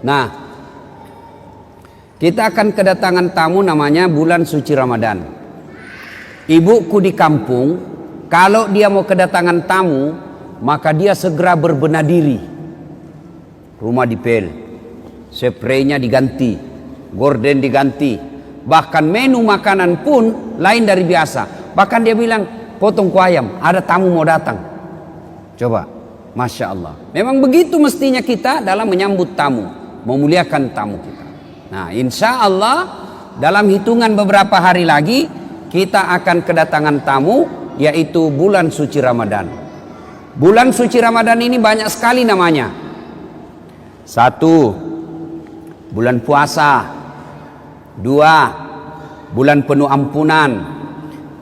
Nah, kita akan kedatangan tamu namanya bulan suci Ramadan. Ibuku di kampung, kalau dia mau kedatangan tamu, maka dia segera berbenah diri. Rumah dipel, spraynya diganti, gorden diganti, bahkan menu makanan pun lain dari biasa. Bahkan dia bilang, potong ku ayam, ada tamu mau datang. Coba, Masya Allah. Memang begitu mestinya kita dalam menyambut tamu, memuliakan tamu kita. Nah, insya Allah dalam hitungan beberapa hari lagi kita akan kedatangan tamu, yaitu bulan suci Ramadan. Bulan suci Ramadan ini banyak sekali namanya. 1, bulan puasa. 2, bulan penuh ampunan.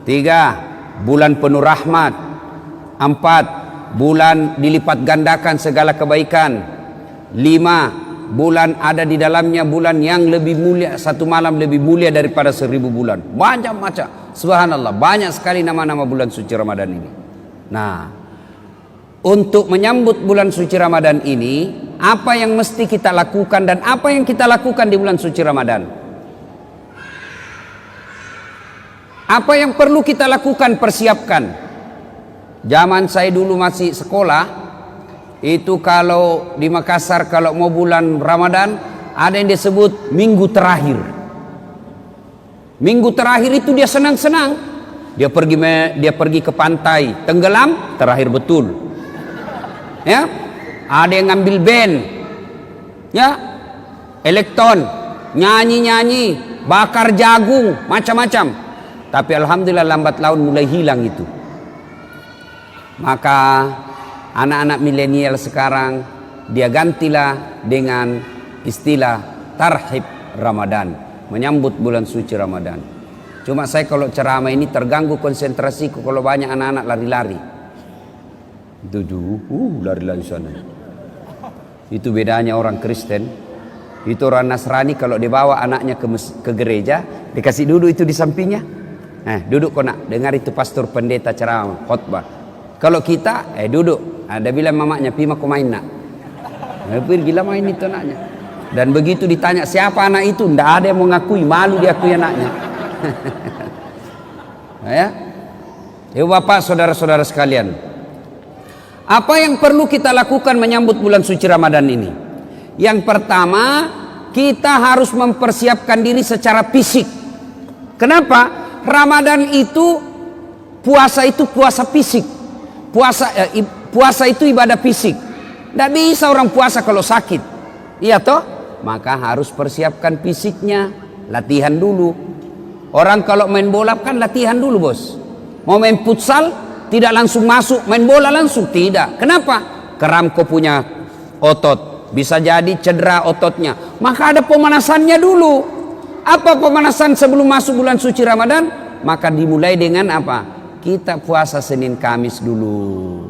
3, bulan penuh rahmat. 4, bulan dilipat gandakan segala kebaikan. 5, bulan ada di dalamnya bulan yang lebih mulia, satu malam lebih mulia daripada 1000 bulan. Macam-macam, subhanallah, banyak sekali nama-nama bulan suci Ramadan ini. Nah, untuk menyambut bulan suci Ramadan ini, apa yang mesti kita lakukan dan apa yang kita lakukan di bulan suci Ramadan? Apa yang perlu kita lakukan, persiapkan? Zaman saya dulu masih sekolah, itu kalau di Makassar kalau mau bulan Ramadan ada yang disebut minggu terakhir. Minggu terakhir itu dia senang-senang. Dia pergi ke pantai, tenggelam, terakhir betul. Ya, ada yang ngambil band, ya, elektron, nyanyi-nyanyi, bakar jagung, macam-macam. Tapi alhamdulillah lambat laun mulai hilang itu. Maka anak-anak milenial sekarang dia gantilah dengan istilah tarhib Ramadan, menyambut bulan suci Ramadan. Cuma saya kalau ceramah ini terganggu konsentrasiku kalau banyak anak-anak lari-lari. Lari-lari sana. Itu bedanya orang Kristen. Itu orang Nasrani kalau dibawa anaknya ke gereja, dikasih duduk itu di sampingnya. Duduk kau nak, dengar itu pastor pendeta ceramah, khotbah. Kalau kita, duduk. Ada bilang mamanya, pi mau main nak. Pergi gila main itu anaknya. Dan begitu ditanya siapa anak itu, ndak ada yang mau ngakui, malu diakui anaknya. Ya, Bapak, saudara-saudara sekalian, apa yang perlu kita lakukan menyambut bulan suci Ramadan ini? Yang pertama, kita harus mempersiapkan diri secara fisik. Kenapa? Ramadan itu, puasa itu puasa fisik. Puasa itu ibadah fisik. Tidak bisa orang puasa kalau sakit. Iya toh? Maka harus persiapkan fisiknya. Latihan dulu. Orang kalau main bola kan latihan dulu, bos. Mau main futsal, tidak langsung masuk. Main bola langsung, tidak. Kenapa? Keram kau punya otot. Bisa jadi cedera ototnya. Maka ada pemanasannya dulu. Apa pemanasan sebelum masuk bulan suci Ramadan? Maka dimulai dengan apa? Kita puasa Senin Kamis dulu.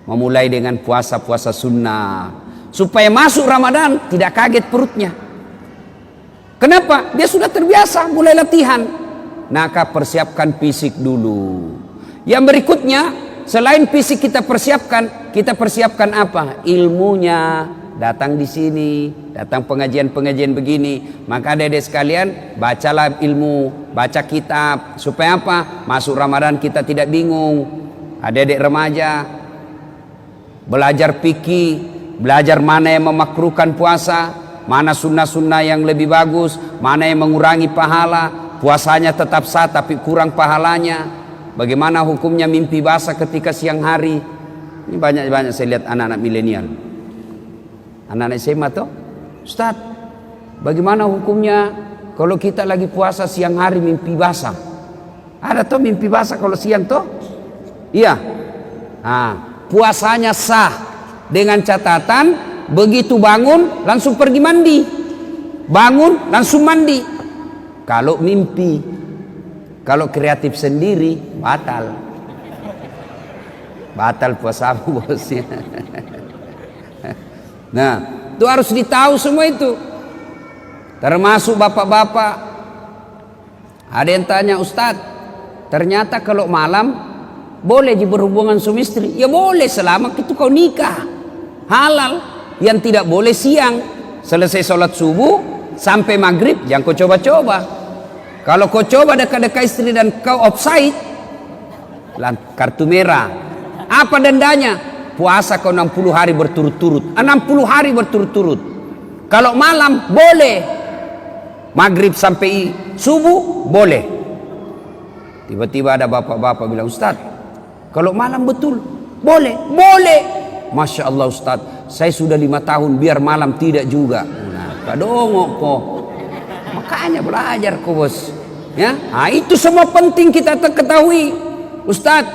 Memulai dengan puasa-puasa sunnah. Supaya masuk Ramadan tidak kaget perutnya. Kenapa? Dia sudah terbiasa mulai latihan. Maka persiapkan fisik dulu. Yang berikutnya, selain fisik kita persiapkan apa? Ilmunya. Datang di sini, datang pengajian-pengajian begini. Maka adik-adik sekalian, bacalah ilmu, baca kitab. Supaya apa? Masuk Ramadan kita tidak bingung. Adik-adik remaja, belajar fikih, belajar mana yang memakruhkan puasa, mana sunnah-sunnah yang lebih bagus, mana yang mengurangi pahala, puasanya tetap sah tapi kurang pahalanya. Bagaimana hukumnya mimpi basah ketika siang hari? Ini banyak-banyak saya lihat anak-anak milenial. Anak-anak SMA tuh, Ustaz, bagaimana hukumnya kalau kita lagi puasa siang hari mimpi basah? Ada tuh mimpi basah kalau siang tuh? Iya. Puasanya sah dengan catatan begitu bangun langsung pergi mandi. Bangun langsung mandi. Kalau mimpi, kalau kreatif sendiri batal. Batal puasamu, bosnya. Nah, itu harus ditahu semua itu. Termasuk bapak-bapak. Ada yang tanya, Ustadz, ternyata kalau malam boleh berhubungan suami istri. Ya boleh selama itu kau nikah. Halal. Yang tidak boleh siang. selesai sholat subuh sampai maghrib, jangan kau coba-coba. Kalau kau coba dekat-dekat istri dan kau offside, kartu merah. Apa dendanya? Puasa kau 60 hari berturut-turut. 60 hari berturut-turut. Kalau malam boleh, maghrib sampai subuh boleh. Tiba-tiba ada bapak-bapak bilang, Ustaz, kalau malam betul boleh? Boleh. Masya Allah Ustaz, saya sudah 5 tahun biar malam tidak juga. Nah, kadongok kok. Makanya belajar kok bos. Ya, nah, itu semua penting kita ketahui. Ustaz,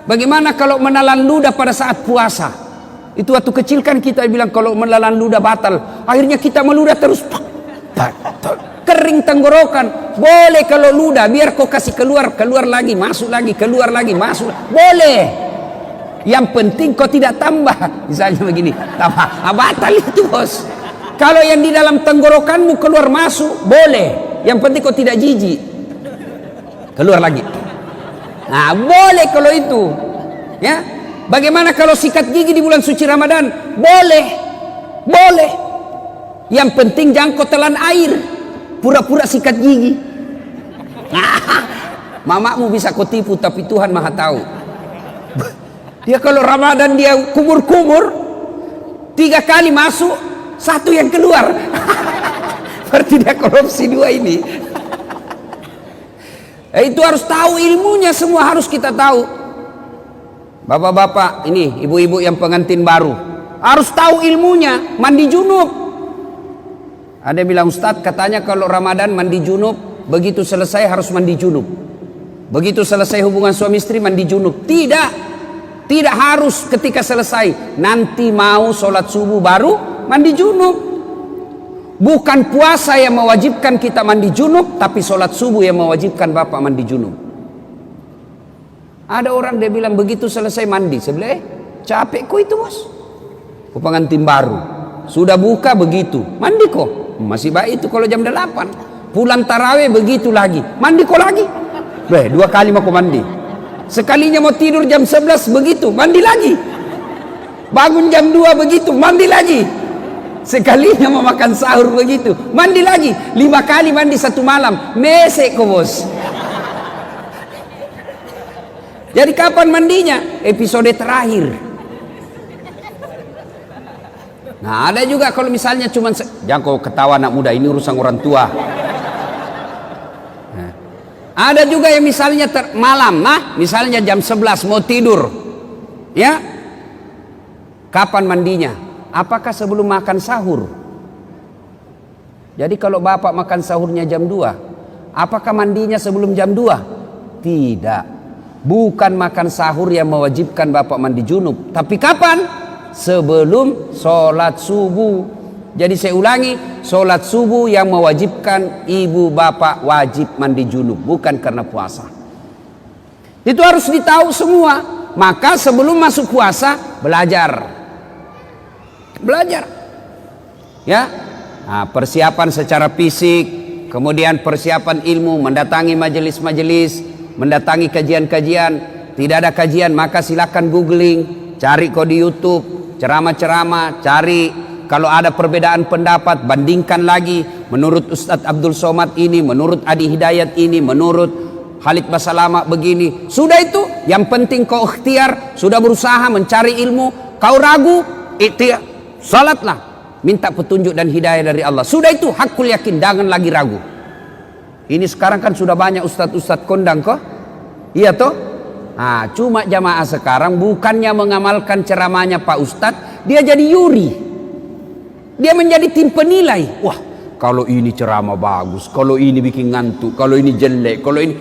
bagaimana kalau menelan ludah pada saat puasa? Itu waktu kecil kan kita bilang kalau menelan ludah batal. Akhirnya kita meludah terus. Kering tenggorokan. Boleh kalau ludah, biar kau kasih keluar lagi, masuk lagi, keluar lagi, masuk. Boleh. Yang penting kau tidak tambah. Misalnya begini, tambah. Batal itu bos. Kalau yang di dalam tenggorokanmu keluar masuk, boleh. Yang penting kau tidak jijik. Keluar lagi. Nah, boleh kalau itu. Ya. Bagaimana kalau sikat gigi di bulan suci Ramadan? Boleh. Boleh. Yang penting jangan kau telan air. Pura-pura sikat gigi. Mamamu bisa kau tipu, tapi Tuhan Maha tahu. Dia kalau Ramadan dia kumur-kumur, 3 kali masuk, 1 yang keluar. Berarti dia korupsi 2 ini. Itu harus tahu ilmunya, semua harus kita tahu. Bapak-bapak, ini ibu-ibu yang pengantin baru, harus tahu ilmunya, mandi junub. Ada yang bilang, Ustadz katanya kalau Ramadan mandi junub, begitu selesai harus mandi junub. Begitu selesai hubungan suami istri mandi junub. Tidak. Tidak harus ketika selesai. Nanti mau sholat subuh baru mandi junub. Bukan puasa yang mewajibkan kita mandi junub, tapi sholat subuh yang mewajibkan bapak mandi junub. Ada orang dia bilang begitu selesai mandi. Sebelah capek kok itu bos. Kok pengantin baru. Sudah buka begitu. Mandi kok. Masih baik itu kalau jam 8. Pulang tarawih begitu lagi. Mandi kok lagi. 2 kali mau mandi. Sekalinya mau tidur jam 11 begitu, mandi lagi. Bangun jam 2 begitu, mandi lagi. Sekalinya mau makan sahur begitu, mandi lagi. 5 kali mandi satu malam, mesek kok bos. Jadi kapan mandinya? Episode terakhir. Nah ada juga kalau misalnya cuman jangan kau ketawa anak muda, ini urusan orang tua. Ada juga yang misalnya malam, misalnya jam 11 mau tidur, ya, kapan mandinya? Apakah sebelum makan sahur? Jadi kalau bapak makan sahurnya jam 2, apakah mandinya sebelum jam 2? Tidak, bukan makan sahur yang mewajibkan bapak mandi junub. Tapi kapan? Sebelum sholat subuh. Jadi saya ulangi, sholat subuh yang mewajibkan ibu bapak wajib mandi junub, bukan karena puasa. Itu harus ditahu semua. Maka sebelum masuk puasa belajar, ya. Nah, persiapan secara fisik, kemudian persiapan ilmu, mendatangi majelis-majelis, mendatangi kajian-kajian. Tidak ada kajian maka silakan googling, cari kok di YouTube, ceramah-ceramah, cari. Kalau ada perbedaan pendapat, bandingkan lagi. Menurut Ustadz Abdul Somad ini, menurut Adi Hidayat ini, menurut Khalid Basalama begini. Sudah itu, yang penting kau ikhtiar, sudah berusaha mencari ilmu. Kau ragu, ikhtiar, salatlah, minta petunjuk dan hidayah dari Allah. Sudah itu, hakul yakin, jangan lagi ragu. Ini sekarang kan sudah banyak ustadz-ustadz kondang kok. Iya toh? Nah, cuma jamaah sekarang bukannya mengamalkan ceramahnya Pak Ustadz, dia jadi yuri. Dia menjadi tim penilai. Wah, kalau ini ceramah bagus, kalau ini bikin ngantuk, kalau ini jelek, kalau ini.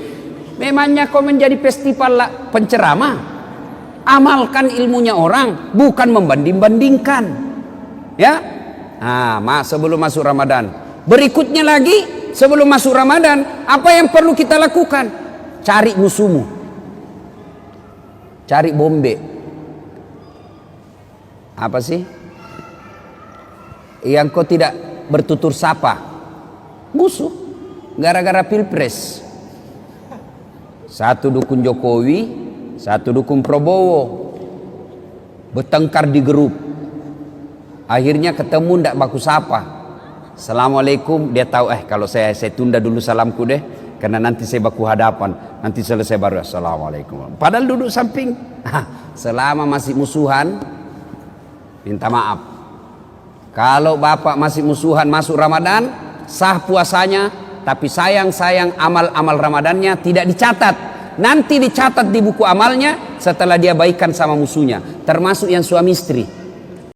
Memangnya kau menjadi festival penceramah? Amalkan ilmunya orang, bukan membanding-bandingkan. Ya? Nah, sebelum masuk Ramadan. Berikutnya lagi, sebelum masuk Ramadan, apa yang perlu kita lakukan? Cari musuhmu. Cari bombe. Apa sih? Yang kau tidak bertutur sapa, musuh, gara-gara pilpres. Satu dukung Jokowi, satu dukung Prabowo, bertengkar di grup. Akhirnya ketemu ndak baku sapa. Assalamualaikum, dia tahu kalau saya tunda dulu salamku deh, karena nanti saya baku hadapan, nanti selesai baru assalamualaikum. Padahal duduk samping. Selama masih musuhan, minta maaf. Kalau bapak masih musuhan masuk Ramadan, sah puasanya, tapi sayang amal-amal Ramadannya tidak dicatat. Nanti dicatat di buku amalnya setelah dia baikan sama musuhnya, termasuk yang suami istri.